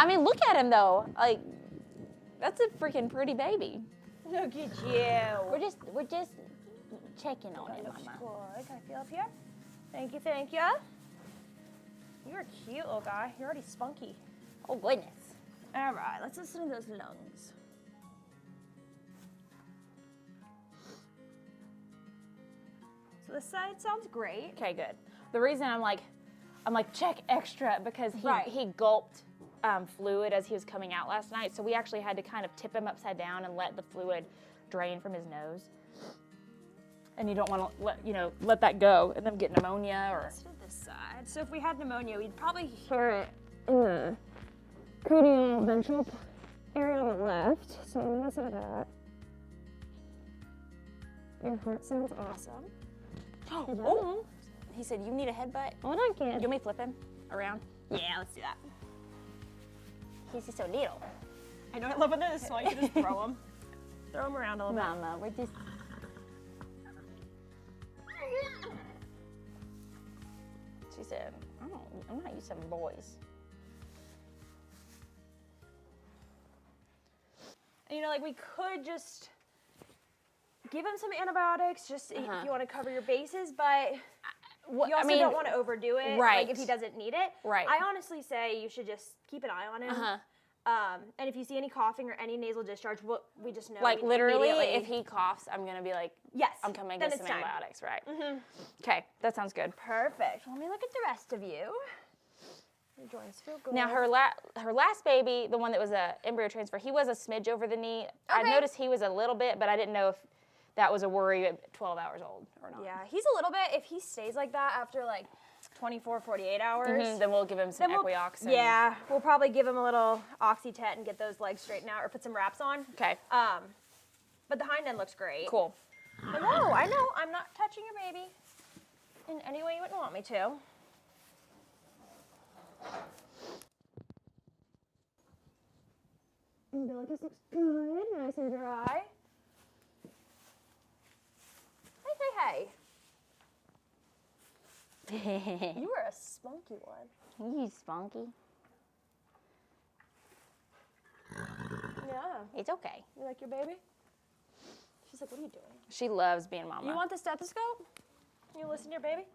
I mean, look at him though. Like, that's a freaking pretty baby. Look at you. We're just checking on him, Mama. Good. Can I feel up here? Thank you, thank you. You're a cute little guy. You're already spunky. Oh goodness. All right, let's listen to those lungs. So this side sounds great. Okay, good. The reason I'm like check extra because he gulped fluid as he was coming out last night, so we actually had to kind of tip him upside down and let the fluid drain from his nose. And you don't want to let that go and then get pneumonia or. Let's do this side. So if we had pneumonia, we'd probably hear it in the cranial ventral area on the left. So I'm gonna listen to that. Your heart sounds awesome. Oh. He said, you need a headbutt? Hold on, kid. You want me to flip him around? Yeah, let's do that. He's just so little. I know I love this, so I can just throw him. Throw him around a little bit. Mama, we're just... She said, I'm not used to having boys. You know, like we could just give him some antibiotics just if you want to cover your bases, but you also don't want to overdo it, right? Like if he doesn't need it, right? I honestly say you should just keep an eye on him. And if you see any coughing or any nasal discharge, we just know. Like literally, if he coughs, I'm gonna be like, yes, I'm coming to get some antibiotics, right? Mm-hmm. Okay, that sounds good. Perfect. Let me look at the rest of you. Your joints feel good. Now her last baby, the one that was a embryo transfer, he was a smidge over the knee. Okay. I noticed he was a little bit, but I didn't know if that was a worry at 12 hours old or not. Yeah, he's a little bit. If he stays like that after like 24, 48 hours. Then we'll give him some Equiox. Yeah, we'll probably give him a little Oxytet and get those legs straightened out or put some wraps on. Okay. But the hind end looks great. Cool. I know. I'm not touching your baby in any way you wouldn't want me to. Umbilicus looks good, nice and dry. Hey. You were a spunky one. He's spunky. Yeah. It's okay. You like your baby? She's like, what are you doing? She loves being mama. You want the stethoscope? You listen to your baby?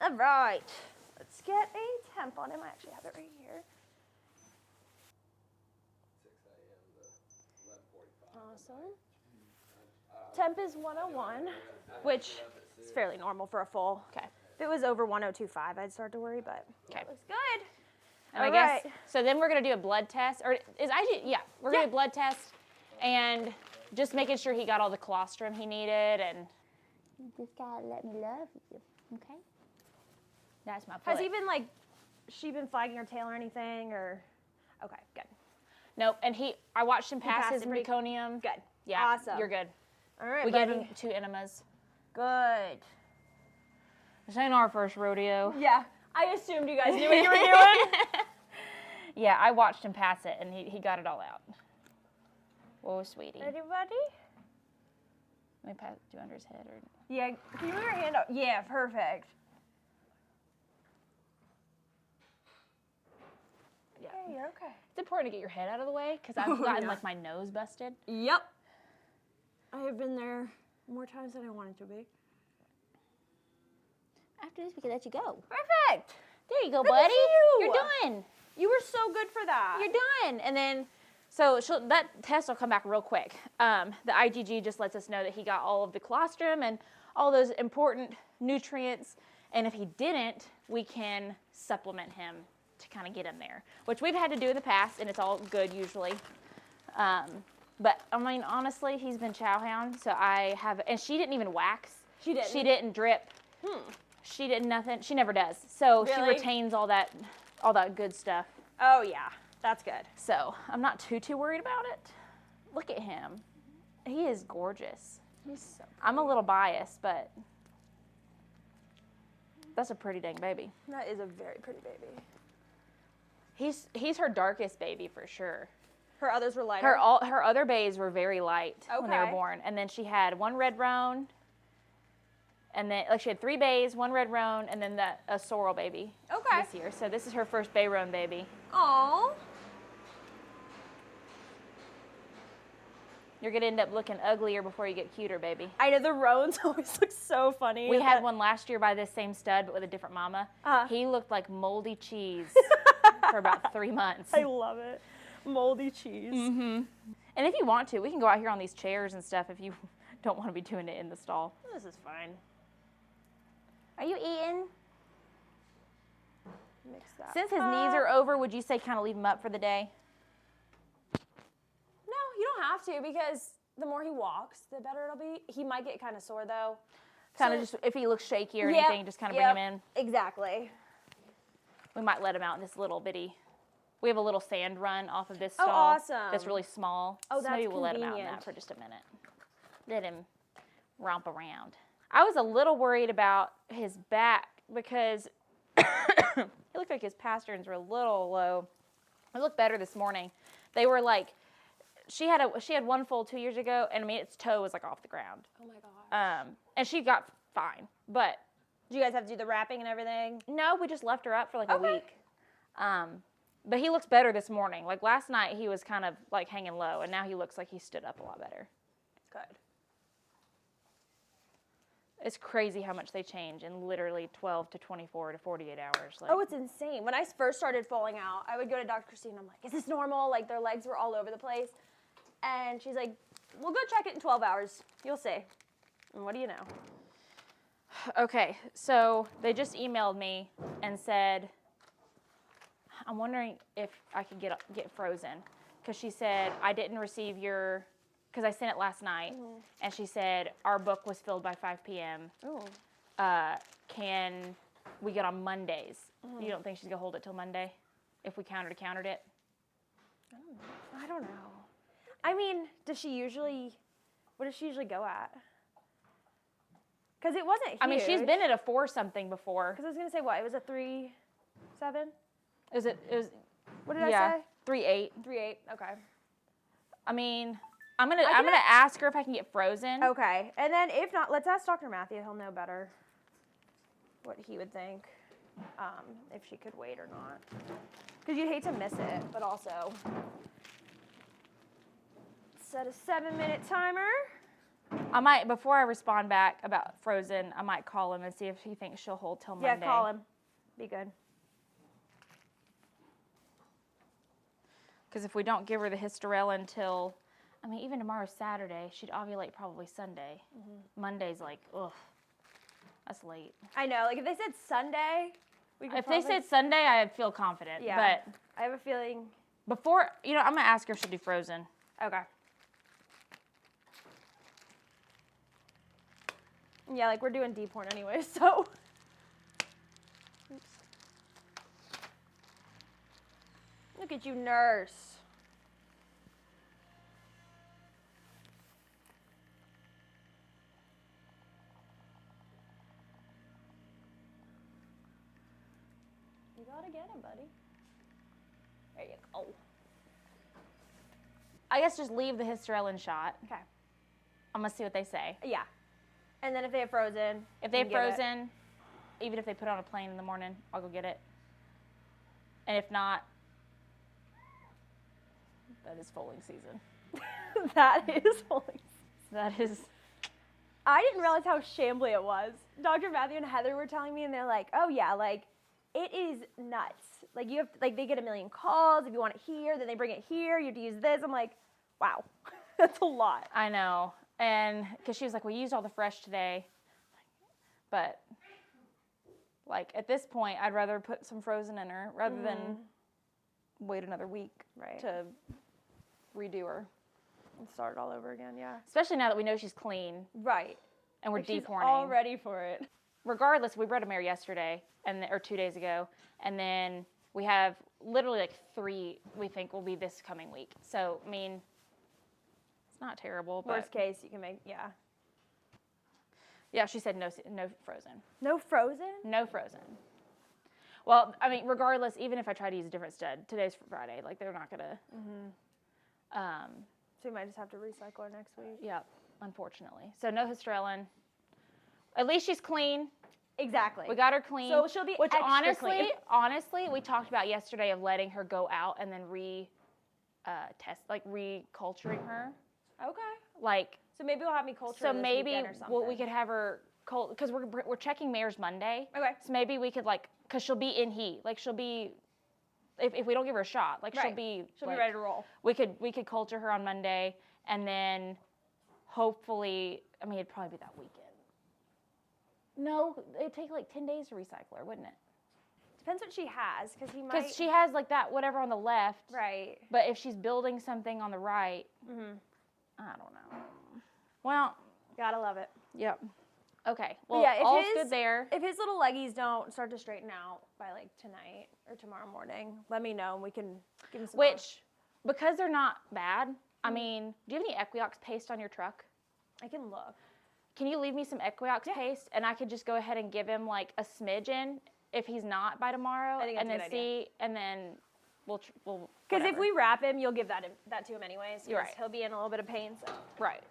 All right. Let's get a temp on him. I actually have it right here. 6 a.m. to 11:45. Awesome. Temp is 101, which is fairly normal for a foal. Okay. If it was over 102.5, I'd start to worry, but that looks good. And I guess, so then we're going to do a blood test. Or is IG, yeah, we're going to do a blood test and just making sure he got all the colostrum he needed. And you just got to let me love you, okay? That's my foot. Has he been like, she been flagging her tail or anything, or? Okay, good. Nope, and I watched him pass his meconium. Good. Yeah, awesome. You're good. All right, we gave him 2 enemas. Good. This ain't our first rodeo. Yeah, I assumed you guys knew what you were doing. Yeah, I watched him pass it, and he got it all out. Whoa, sweetie. Ready, buddy? Let me do under his head. Or... Yeah, can you move your hand up? Yeah, perfect. Yeah. Okay, you're okay. It's important to get your head out of the way, because I've gotten like my nose busted. Yep. I have been there more times than I wanted to be. After this, we can let you go. Perfect. There you go, Look buddy. at you. You're done. You were so good for that. You're done. And then, so that test will come back real quick. The IgG just lets us know that he got all of the colostrum and all those important nutrients. And if he didn't, we can supplement him to kind of get him there, which we've had to do in the past, and it's all good usually. But I mean, honestly, he's been chowhound, so I have, and she didn't even wax. She didn't? She didn't drip. She did nothing. She never does. So she retains all that good stuff. Oh yeah, that's good. So I'm not too worried about it. Look at him. He is gorgeous. He's so pretty. I'm a little biased, but that's a pretty dang baby. That is a very pretty baby. He's her darkest baby for sure. Her others were lighter? Her other bays were very light when they were Okay. born. And then she had 1 red roan, and then she had 3 bays, 1 red roan, and then a sorrel baby this year. So this is her first bay roan baby. Okay. Aw. Oh, You're going to end up looking uglier before you get cuter, baby. I know the roans always look so funny. We had one last year by this same stud, but with a different mama. He looked like moldy cheese for about 3 months. I love it. Moldy cheese. Mm-hmm. And if you want to, we can go out here on these chairs and stuff if you don't want to be doing it in the stall. This is fine. Are you eating? Mix that. Since his knees are over, would you say kind of leave him up for the day? No, you don't have to because the more he walks, the better it'll be. He might get kind of sore though. Kind of just, if he looks shaky or anything, just kind of bring him in. Exactly. We might let him out in this little bitty. We have a little sand run off of this Oh, stall. awesome. That's really small. Oh, so that's maybe we'll let him out in convenient. that for just a minute. Let him romp around. I was a little worried about his back because it looked like his pasterns were a little low. It looked better this morning. They were like, she had one foal 2 years ago, and I mean its toe was like off the ground. Oh my gosh. And she got fine, but Do you guys have to do the wrapping and everything? no, we just left her up for like a Okay. week. But he looks better this morning. Like last night, he was kind of like hanging low, and now he looks like he stood up a lot better. Good. It's crazy how much they change in literally 12 to 24 to 48 hours. Like, Oh, it's insane. When I first started falling out, I would go to Dr. Christine. I'm like, is this normal? Like, their legs were all over the place. And she's like, we'll go check it in 12 hours. You'll see. And what do you know? okay, so they just emailed me and said, I'm wondering if I could get frozen. Because she said, I didn't receive your, because I sent it last night. Mm-hmm. And she said, our book was filled by 5 p.m. Ooh. Can we get on Mondays? Mm-hmm. You don't think she's going to hold it till Monday? If we countered it? I don't know. I mean, what does she usually go at? Because it wasn't huge. I mean, she's been at a 4-something before. Because I was going to say, what? It was a 3.7? It was What did I say? 3.8. 3.8. Okay. I mean, I'm gonna ask her if I can get frozen. Okay. And then if not, let's ask Dr. Matthew. He'll know better what he would think, if she could wait or not. Because you'd hate to miss it, but also set a 7-minute timer. I might, before I respond back about frozen, I might call him and see if he thinks she'll hold till Monday. Yeah, call him. Be good. Because if we don't give her the hysterella until, I mean, even tomorrow's Saturday, she'd ovulate probably Sunday. Mm-hmm. Monday's like, ugh, that's late. I know. Like, if they said Sunday, we could If they said Sunday, I'd feel confident. Yeah. But I have a feeling. before, I'm going to ask her if she'll do frozen. Okay. Yeah, like, we're doing D-porn anyway, so. Oops. Look at you, nurse. You gotta get him, buddy. There you go. I guess just leave the hysterella shot. Okay. I'm going to see what they say. Yeah. And then if they have frozen. If they have you can give it. frozen, even if they put it on a plane in the morning, I'll go get it. And if not, that is foaling season. That is holy. That is. I didn't realize how shambly it was. Dr. Matthew and Heather were telling me, and they're like, "Oh yeah, like it is nuts. Like you have, like they get a million calls if you want it here, then they bring it here. You have to use this." I'm like, "Wow, that's a lot." I know. And because she was like, we used all the fresh today. But, like, at this point, I'd rather put some frozen in her rather than wait another week to redo her. And start it all over again, yeah. Especially now that we know she's clean Right. and we're Like, she's deporning. all ready for it. Regardless, we bred a mare yesterday, or 2 days ago. And then we have literally like 3 we think will be this coming week. So, I mean, it's not terrible. But Worst case, you can make, yeah. yeah, she said no frozen. No frozen? No frozen. Well, I mean, regardless, even if I try to use a different stud, today's Friday, like they're not gonna. So you might just have to recycle her next week. Yeah, unfortunately. So no hysterella. At least she's clean. Exactly. We got her clean. So she'll be which extra clean. honestly, we talked about yesterday of letting her go out and then reculturing her. Okay. Like, So maybe we'll have me colt her so this maybe weekend or something. we could have her colt, because we're checking mares Monday. Okay. So maybe we could, like, because she'll be in heat. Like, she'll be, if we don't give her a shot, like, Right. she'll be She'll be ready to roll. We could coulter her on Monday, and then hopefully, I mean, it'd probably be that weekend. No, it'd take like 10 days to recycle her, wouldn't it? Depends what she has, because he might. Because she has like that whatever on the left. Right. But if she's building something on the right, I don't know. Well, Gotta love it. yep. Okay. But Well, yeah, if all's his- good there. If his little leggies don't start to straighten out by like tonight or tomorrow morning, let me know and we can give him some. Which, because they're not bad, I mean, do you have any Equiox paste on your truck? I can look. Can you leave me some Equiox paste, and I could just go ahead and give him like a smidgen if he's not by tomorrow, I think that's and a then good idea. see, and then we'll Because if we wrap him, you'll give that to him anyways. 'Cause You're right. He'll be in a little bit of pain. So. right.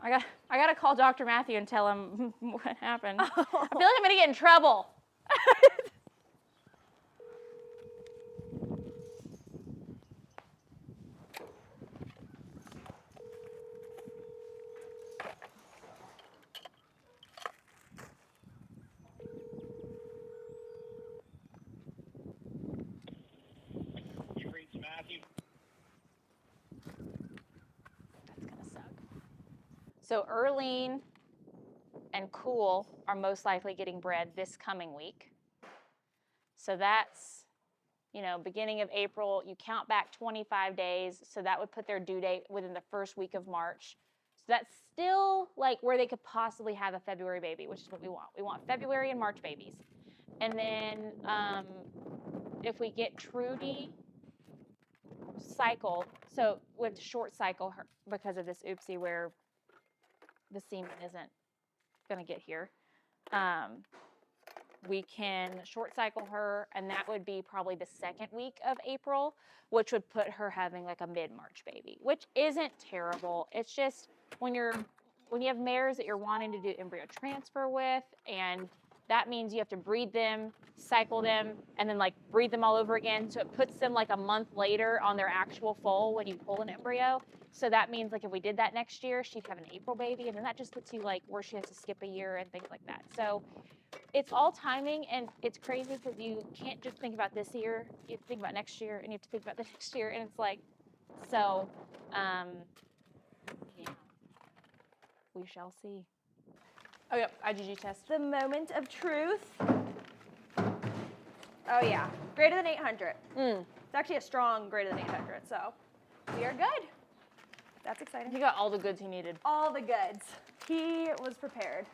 I got to call Dr. Matthew and tell him what happened. I feel like I'm gonna get in trouble. You reach Matthew. That's gonna suck. So Earlene and Cool are most likely getting bred this coming week. So that's, beginning of April. You count back 25 days, so that would put their due date within the first week of March. So that's still like where they could possibly have a February baby, which is what we want. We want February and March babies. And then if we get Trudy cycle, so we have to short cycle her because of this oopsie where the semen isn't going to get here. We can short cycle her, and that would be probably the second week of April, which would put her having like a mid-March baby, which isn't terrible. It's just when you have mares that you're wanting to do embryo transfer with, and that means you have to breed them, cycle them, and then like breed them all over again. So it puts them like a month later on their actual foal when you pull an embryo. So that means like if we did that next year, she'd have an April baby, and then that just puts you like where she has to skip a year and things like that. So it's all timing, and it's crazy because you can't just think about this year. You have to think about next year, and you have to think about the next year, and it's like, so, yeah, we shall see. Oh, yep, IgG test. The moment of truth. Oh yeah, greater than 800. It's actually a strong greater than 800, so we are good. That's exciting. He got all the goods he needed. All the goods. He was prepared.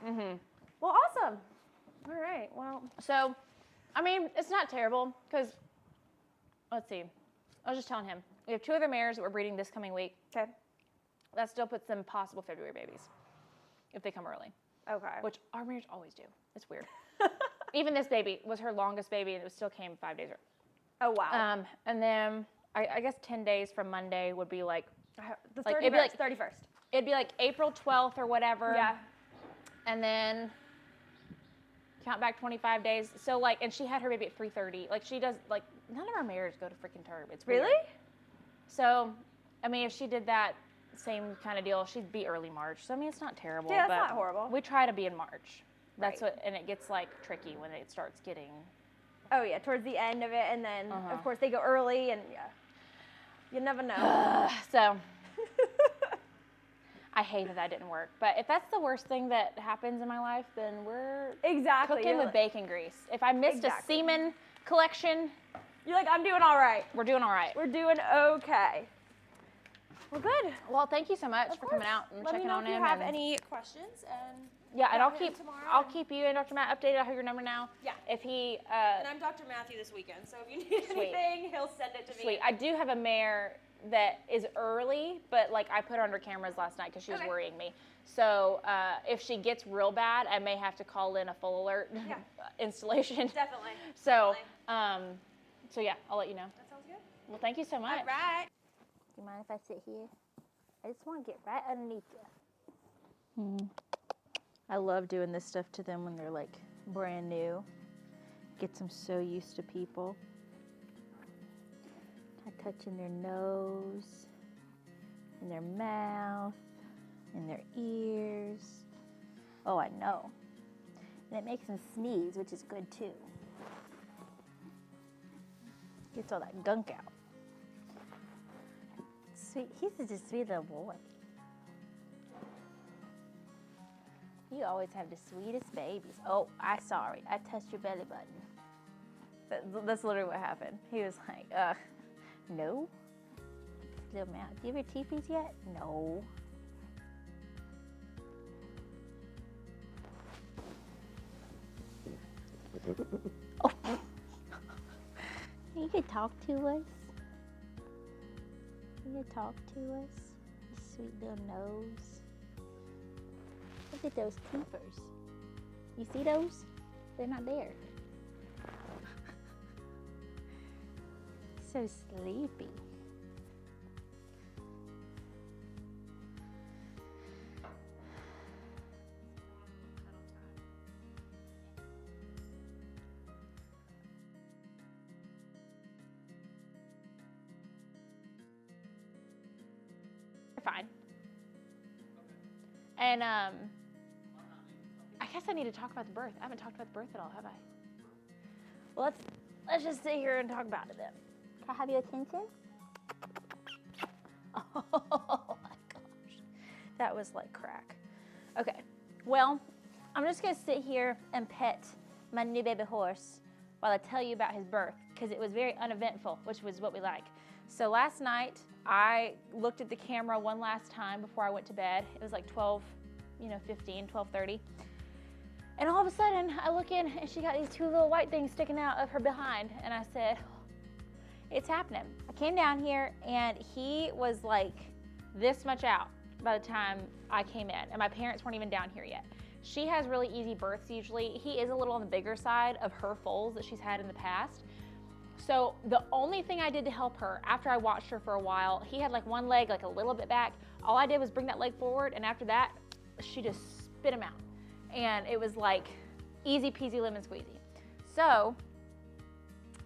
Well, awesome. All right, well. So, I mean, it's not terrible because, let's see. I was just telling him, we have 2 other mares that we're breeding this coming week. Okay. That still puts them possible February babies if they come early, Okay. which our mares always do. It's weird. Even this baby was her longest baby, and it still came 5 days early. Oh, wow. And then I guess 10 days from Monday would be like, The 31st. like, it'd be like 31st. It'd be like April 12th or whatever. Yeah. And then count back 25 days. So like, and she had her baby at 3:30. Like she does, like none of our mares go to freaking Turp. It's weird. Really? So, I mean, if she did that same kind of deal, she'd be early March. So I mean, it's not terrible. Yeah, but that's not horrible. We try to be in March. That's Right. what, and it gets like tricky when it starts getting. Oh, yeah, towards the end of it. And then, Uh-huh. of course, they go early, and yeah. You never know. So. I hate that didn't work. But if that's the worst thing that happens in my life, then we're Exactly. cooking with bacon grease. If I missed Exactly. a semen collection, You're like, I'm doing all right. we're doing all right. We're doing okay. Well, good. Well, thank you so much Of for coming course. out and Let me checking know on if you him. have and- any questions, and Yeah, and Yeah, I'll hit keep him tomorrow I'll and- keep you and Dr. Matt updated. I have your number now. Yeah. If he and I'm Dr. Matthew this weekend, so if you need Sweet. anything, he'll send it to me. sweet. I do have a mare that is early, but like I put her under cameras last night because she was Okay. worrying me. So if she gets real bad, I may have to call in a full alert Yeah. installation. Definitely. So Definitely. so yeah, I'll let you know. That sounds good. Well, thank you so much. All right. Do you mind if I sit here? I just want to get right underneath you. I love doing this stuff to them when they're like brand new. Gets them so used to people. Touching their nose in their mouth, in their ears. Oh, I know. And it makes them sneeze, which is good too. Gets all that gunk out. Sweet, he's just a sweet little boy. You always have the sweetest babies. Oh, I'm sorry. I touched your belly button. That's literally what happened. He was like, no. Little mouth. Do you have your teepees yet? No. Oh. You can talk to us. You can talk to us. Your sweet little nose. Look at those teethers. You see those? They're not there. So sleepy. Fine. And I guess I need to talk about the birth. I haven't talked about the birth at all, have I? Well, let's just sit here and talk about it then. Can I have your attention? Oh my gosh, that was like crack. Okay, well, I'm just gonna sit here and pet my new baby horse while I tell you about his birth, because it was very uneventful, which was what we like. So last night, I looked at the camera one last time before I went to bed. It was like 12:30. And all of a sudden, I look in and she got these two little white things sticking out of her behind. And I said, it's happening. I came down here and he was like this much out by the time I came in. And my parents weren't even down here yet. She has really easy births usually. He is a little on the bigger side of her foals that she's had in the past. So the only thing I did to help her after I watched her for a while, he had like one leg like a little bit back. All I did was bring that leg forward, and after that, she just spit him out. And it was like easy peasy lemon squeezy. So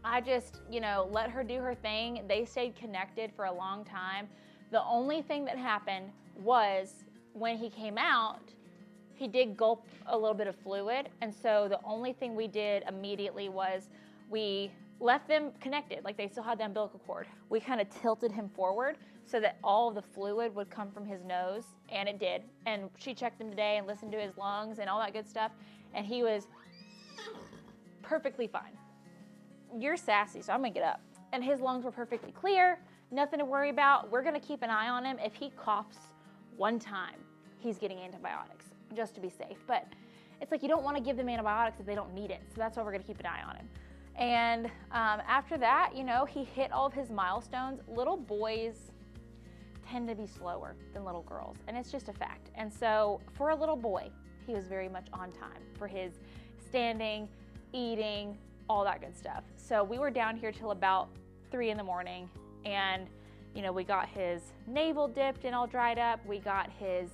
I just, let her do her thing. They stayed connected for a long time. The only thing that happened was when he came out, he did gulp a little bit of fluid. And so the only thing we did immediately was we left them connected, like they still had the umbilical cord. We kind of tilted him forward so that all the fluid would come from his nose, and it did. And she checked him today and listened to his lungs and all that good stuff, and he was perfectly fine. You're sassy, so I'm gonna get up. And his lungs were perfectly clear, nothing to worry about. We're gonna keep an eye on him. If he coughs one time, he's getting antibiotics, just to be safe. But it's like you don't wanna give them antibiotics if they don't need it, so that's why we're gonna keep an eye on him. And after that, he hit all of his milestones. Little boys tend to be slower than little girls, and it's just a fact. And so for a little boy, he was very much on time for his standing, eating, all that good stuff. So we were down here till about 3 in the morning, and we got his navel dipped and all dried up. We got him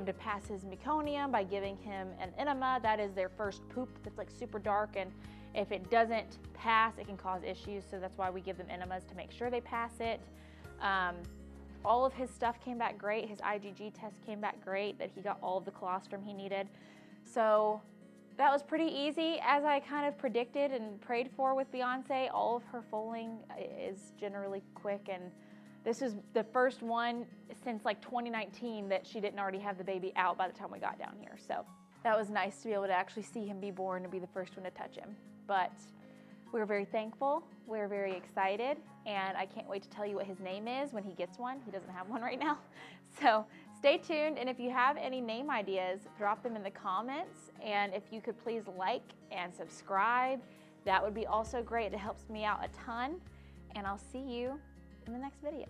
to pass his meconium by giving him an enema. That is their first poop that's like super dark, and if it doesn't pass, it can cause issues. So that's why we give them enemas to make sure they pass it. All of his stuff came back great. His IgG test came back great, that he got all of the colostrum he needed. So that was pretty easy, as I kind of predicted and prayed for with Beyoncé. All of her foaling is generally quick, and this is the first one since like 2019 that she didn't already have the baby out by the time we got down here. So that was nice to be able to actually see him be born and be the first one to touch him. But we're very thankful, we're very excited, and I can't wait to tell you what his name is when he gets one. He doesn't have one right now. So stay tuned, and if you have any name ideas, drop them in the comments. And if you could please like and subscribe, that would be also great. It helps me out a ton. And I'll see you in the next video.